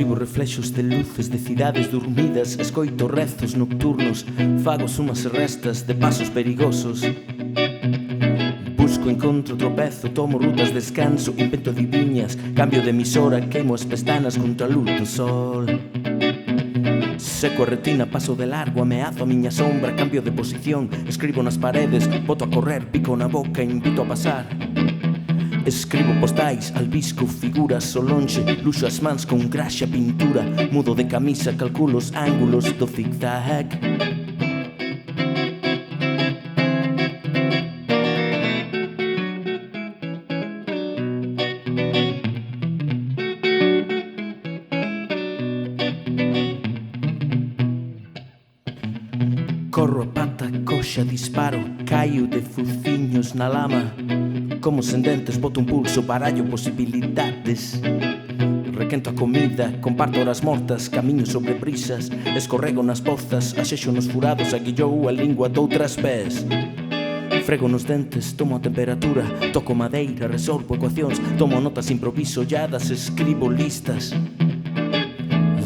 Escribo reflexos de luces de cidades dormidas, escoito rezos nocturnos, fago sumas e restas de pasos perigosos. Busco, encontro, tropezo, tomo rutas, descanso, invento adiviñas, cambio de emisora, queimo as pestanas contra a luz do sol. Seco a retina, paso de largo, ameazo a miña sombra, cambio de posición, escribo nas paredes, boto a correr, pico na boca, invito a pasar. Escribo postais, albisco figuras ao lonxe, luxo as mans con graxa pintura, mudo de camisa, calculo os ángulos do zigzag. Corro a pata, coxa, disparo, caio de fuciños na lama. Como sen dentes, boto un pulso, barallo posibilidades. Requento a comida, comparto horas mortas, camiño sobre brisas, escorrego nas pozas, axexo nos furados, aguillou a lingua doutras pés. Frego nos dentes, tomo a temperatura, toco madeira, resolvo ecuacións, tomo notas improvisolladas, escribo listas.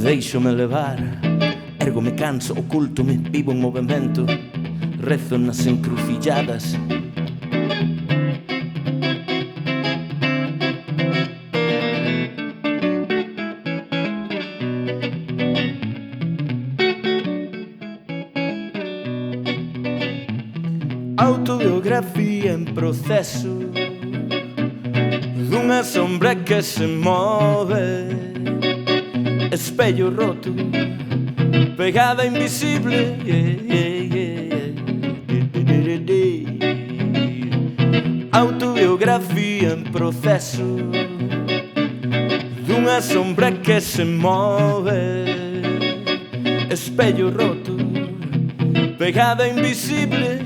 Deixo-me levar, ergo-me canso, oculto-me, vivo en movimento, rezo nas encrucilladas. Autobiografía en proceso dunha sombra que se move, espello roto, pegada invisible. Autobiografía en proceso dunha sombra que se move, espello roto, pegada invisible.